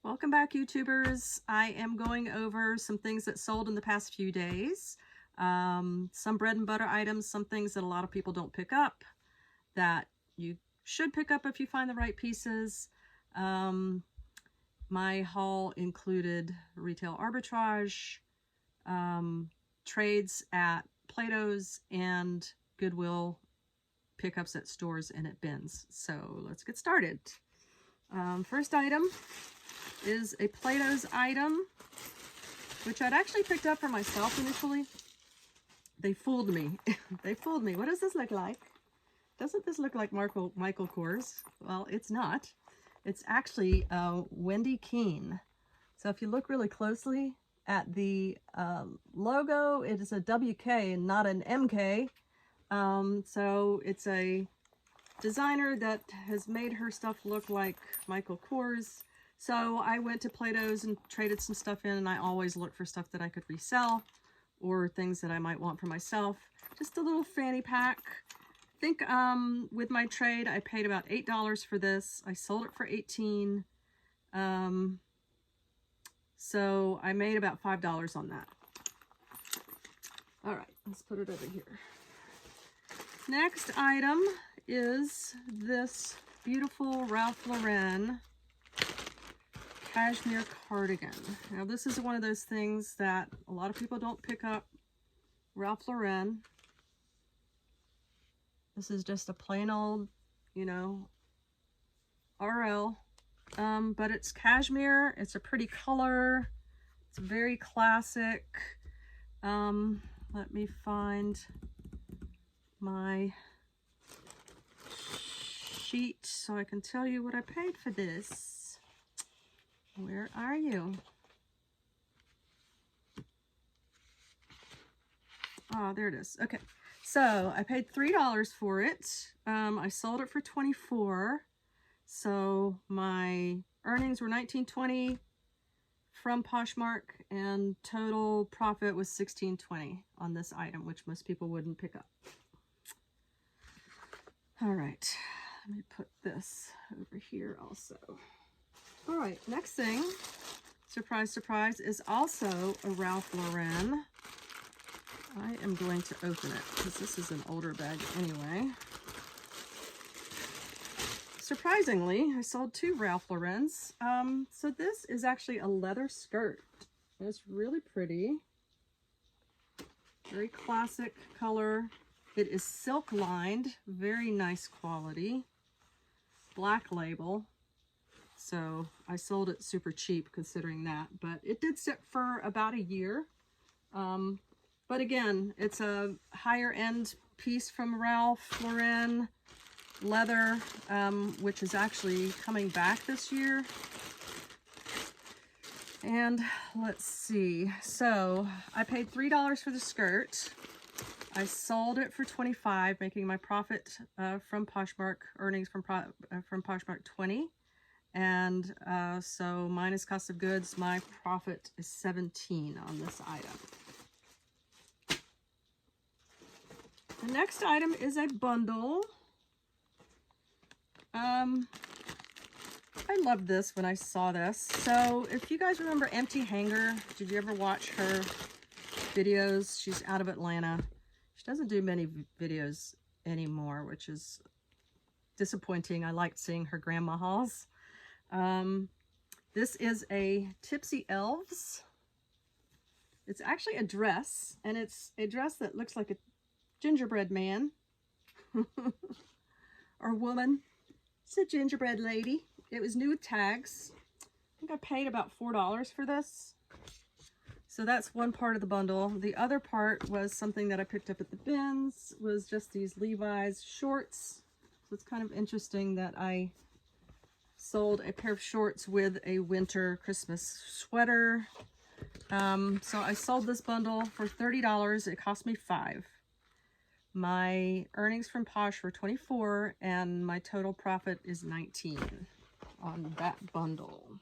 Welcome back, YouTubers. I am going over some things that sold in the past few days. Some bread and butter items, some things that a lot of people don't pick up that you should pick up if you find the right pieces. My haul included retail arbitrage, trades at Plato's, and Goodwill pickups at stores and at bins. So let's get started. First item is a Plato's item, which I'd actually picked up for myself initially. They fooled me. They fooled me. What does this look like? Doesn't this look like Michael Kors? Well, it's not. It's actually Wendy Keene. So if you look really closely at the logo, it is a WK and not an MK. So it's a designer that has made her stuff look like Michael Kors. So I went to Plato's and traded some stuff in, and I always look for stuff that I could resell or things that I might want for myself. Just a little fanny pack. I think with my trade, I paid about $8 for this. I sold it for $18. So I made about $5 on that. All right, let's put it over here. Next item is this beautiful Ralph Lauren Cashmere cardigan. Now this is one of those things that a lot of people don't pick up. Ralph Lauren. This is just a plain old, you know, RL. But it's cashmere. It's a pretty color. It's very classic. Let me find my sheet so I can tell you what I paid for this. Where are you? Oh, there it is. Okay, so I paid $3 for it. I sold it for $24. So my earnings were $19.20 from Poshmark, and total profit was $16.20 on this item, which most people wouldn't pick up. All right, let me put this over here also. All right, next thing, surprise, surprise, is also a Ralph Lauren. I am going to open it because this is an older bag anyway. Surprisingly, I sold two Ralph Laurens. So this is actually a leather skirt. It's really pretty. Very classic color. It is silk lined, very nice quality. Black label. So I sold it super cheap considering that, but it did sit for about a year. But again, it's a higher end piece from Ralph Lauren, leather, which is actually coming back this year. And let's see, so I paid $3 for the skirt. I sold it for $25, making my profit from Poshmark, earnings from Poshmark 20. And so minus cost of goods, my profit is $17 on this item. The next item is a bundle. I loved this when I saw this. So if you guys remember Empty Hanger, did you ever watch her videos? She's out of Atlanta. She doesn't do many videos anymore, which is disappointing. I liked seeing her grandma hauls. This is a Tipsy Elves. It's actually a dress, and it's a dress that looks like a gingerbread man or woman. It's a gingerbread lady. It was new with tags. I think I paid about $4 for this. So that's one part of the bundle. The other part was something that I picked up at the bins, was just these Levi's shorts. So it's kind of interesting that I sold a pair of shorts with a winter Christmas sweater. So I sold this bundle for $30. It cost me $5. My earnings from Posh were $24, and my total profit is $19 on that bundle.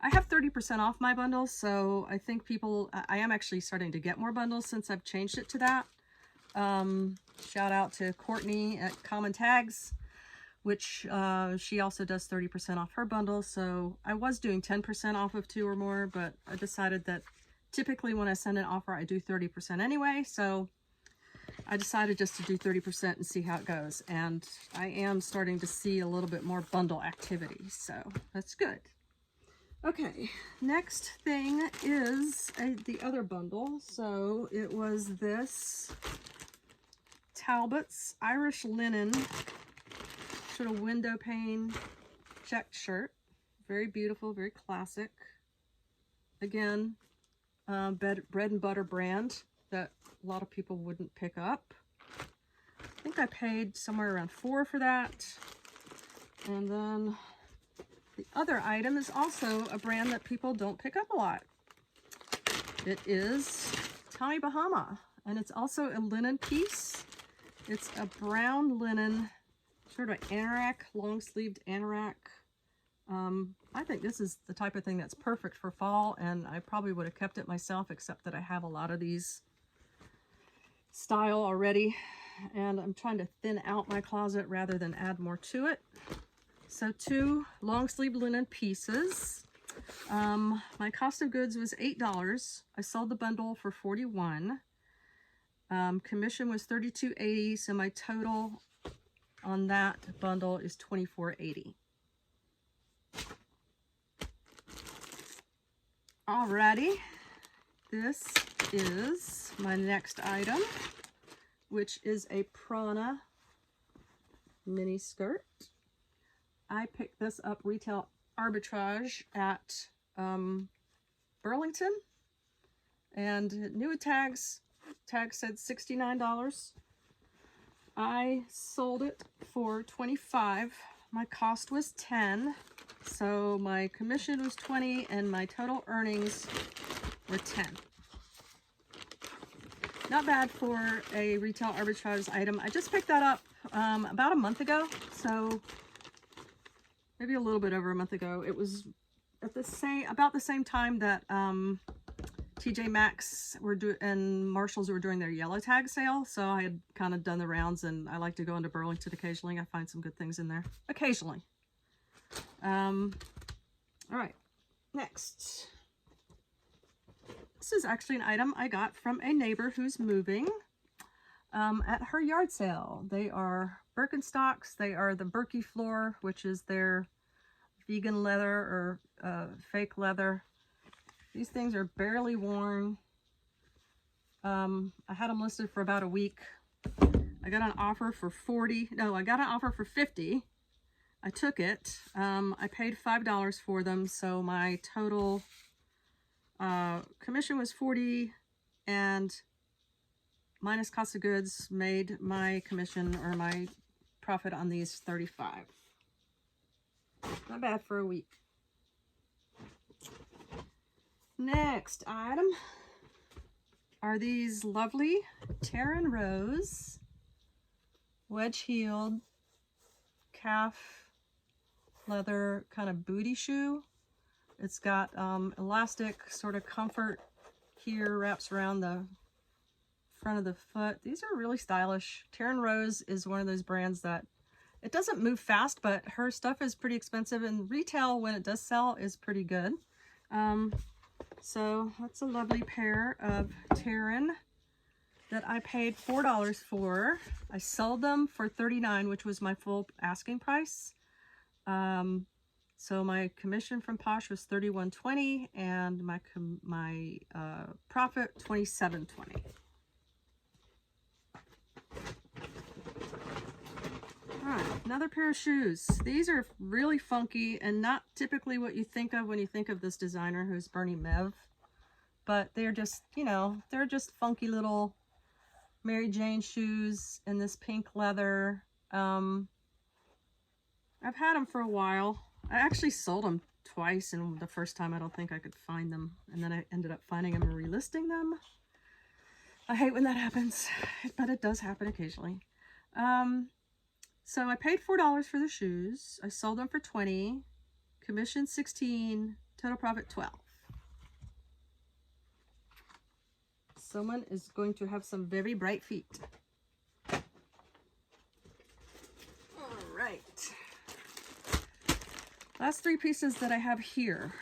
I have 30% off my bundles, so I think people, I am actually starting to get more bundles since I've changed it to that. Shout out to Courtney at Common Tags which she also does 30% off her bundle. So I was doing 10% off of 2 or more, but I decided that typically when I send an offer, I do 30% anyway. So I decided just to do 30% and see how it goes. And I am starting to see a little bit more bundle activity, so that's good. Okay, next thing is the other bundle. So it was this Talbot's Irish linen sort of window pane checked shirt. Very beautiful, very classic. Again, bread and butter brand that a lot of people wouldn't pick up. I think I paid somewhere around $4 for that. And then the other item is also a brand that people don't pick up a lot. It is Tommy Bahama, and it's also a linen piece. It's a brown linen, sort of anorak, long-sleeved anorak. I think this is the type of thing that's perfect for fall, and I probably would have kept it myself, except that I have a lot of these style already, and I'm trying to thin out my closet rather than add more to it. So 2 long sleeve linen pieces. My cost of goods was $8. I sold the bundle for $41. Commission was $32.80, so my total on that bundle is $24.80. Alrighty, this is my next item, which is a Prana mini skirt. I picked this up retail arbitrage at Burlington, and new tags. Tag said $69. I sold it for $25. My cost was $10, so my commission was $20, and my total earnings were $10. Not bad for a retail arbitrage item. I just picked that up about a month ago, so maybe a little bit over a month ago. It was at about the same time that TJ Maxx and Marshalls were doing their yellow tag sale. So I had kind of done the rounds, and I like to go into Burlington occasionally. I find some good things in there occasionally. All right, next. This is actually an item I got from a neighbor who's moving at her yard sale. They are Birkenstocks. They are the Berkey floor, which is their vegan leather or fake leather. These things are barely worn. I had them listed for about a week. I got an offer for I got an offer for $50. I took it. I paid $5 for them, so my total commission was $40, and minus cost of goods made my commission or my profit on these $35. Not bad for a week. Next item are these lovely Terran Rose wedge-heeled calf leather kind of booty shoe. It's got elastic sort of comfort here, wraps around the front of the foot. These are really stylish. Terran Rose is one of those brands that it doesn't move fast, but her stuff is pretty expensive, and retail, when it does sell, is pretty good. So that's a lovely pair of Terran that I paid $4 for. I sold them for $39, which was my full asking price. So my commission from Posh was $31.20, and my profit $27.20. All right, another pair of shoes. These are really funky and not typically what you think of when you think of this designer, who's Bernie Mev. But they're just, you know, they're just funky little Mary Jane shoes in this pink leather. I've had them for a while. I actually sold them twice, and the first time I don't think I could find them, and then I ended up finding them and relisting them. I hate when that happens, but it does happen occasionally. So I paid $4 for the shoes. I sold them for $20, commission $16, total profit $12. Someone is going to have some very bright feet. Alrighty. right. Last three pieces that I have here.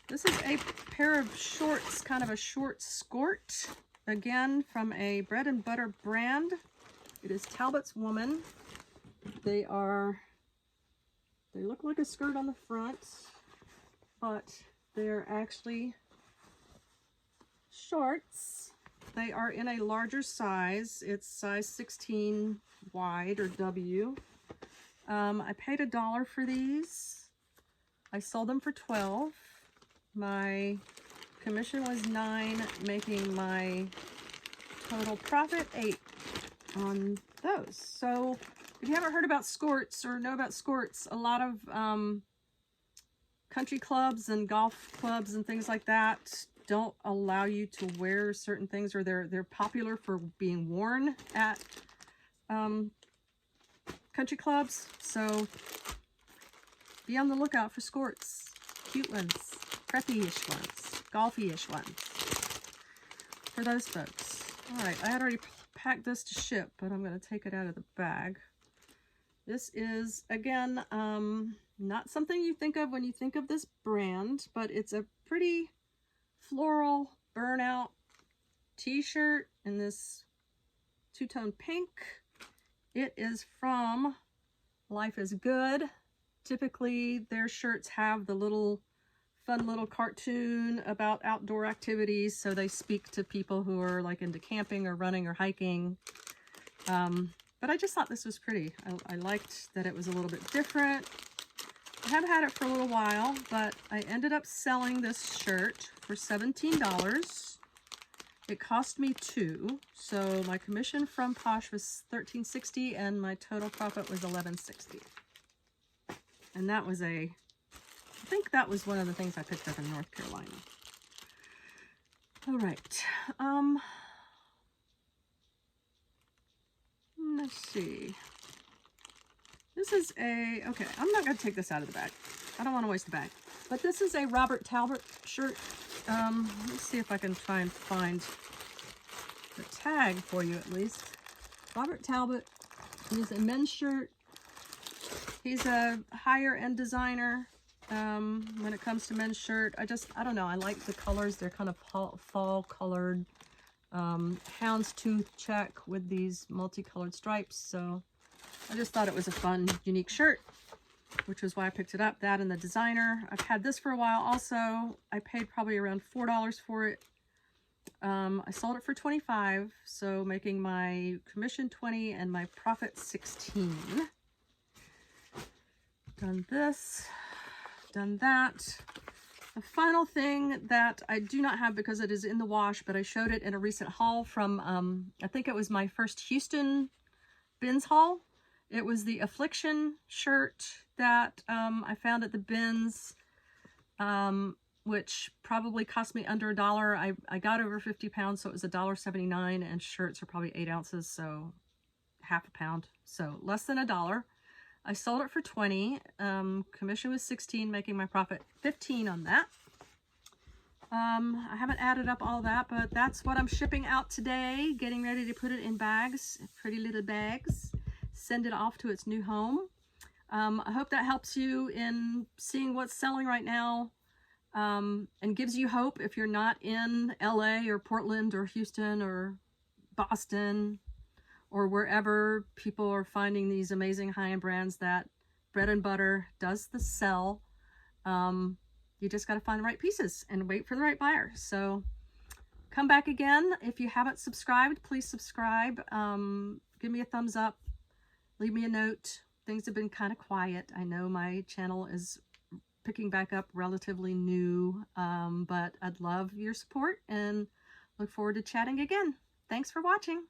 This is a pair of shorts, kind of a short skirt. Again, from a bread and butter brand. It is Talbot's Woman. They look like a skirt on the front, but they're actually shorts. They are in a larger size. It's size 16 wide, or W. I paid $1 for these. I sold them for $12. My commission was $9, making my total profit $8 on those. So if you haven't heard about skirts or know about skirts, a lot of country clubs and golf clubs and things like that don't allow you to wear certain things, or they're popular for being worn at country clubs. So be on the lookout for skirts, cute ones, preppy-ish ones, golfy-ish ones, for those folks. All right, I had already packed this to ship, but I'm going to take it out of the bag. This is, again, not something you think of when you think of this brand, but it's a pretty floral burnout t-shirt in this two-tone pink. It is from Life is Good. Typically, their shirts have the fun little cartoon about outdoor activities, so they speak to people who are like into camping or running or hiking. But I just thought this was pretty. I liked that it was a little bit different. I have had it for a little while, but I ended up selling this shirt for $17. It cost me $2, so my commission from Posh was $13.60 and my total profit was $11.60. And that was I think that was one of the things I picked up in North Carolina. All right. Let's see. This is okay, I'm not going to take this out of the bag. I don't want to waste the bag. But this is a Robert Talbot shirt. Let's see if I can try and find the tag for you at least. Robert Talbot is a men's shirt. He's a higher end designer when it comes to men's shirt. I don't know, I like the colors. They're kind of fall colored. Houndstooth check with these multicolored stripes. So I just thought it was a fun, unique shirt, which was why I picked it up. That and the designer. I've had this for a while also. I paid probably around $4 for it. I sold it for $25, so making my commission $20 and my profit $16. Done this, done that. The final thing that I do not have because it is in the wash, but I showed it in a recent haul from, I think it was my first Houston bins haul. It was the Affliction shirt that I found at the bins, which probably cost me under $1. I got over 50 pounds, so it was $1.79, and shirts are probably 8 ounces, so half a pound, so less than $1. I sold it for $20. Commission was $16, making my profit $15 on that. I haven't added up all that, but that's what I'm shipping out today. Getting ready to put it in bags, pretty little bags. Send it off to its new home. I hope that helps you in seeing what's selling right now, and gives you hope if you're not in LA or Portland or Houston or Boston or wherever people are finding these amazing high-end brands that Bread and Butter does the sell. You just got to find the right pieces and wait for the right buyer. So come back again. If you haven't subscribed, please subscribe. Give me a thumbs up. Leave me a note. Things have been kind of quiet. I know my channel is picking back up, relatively new, but I'd love your support and look forward to chatting again. Thanks for watching.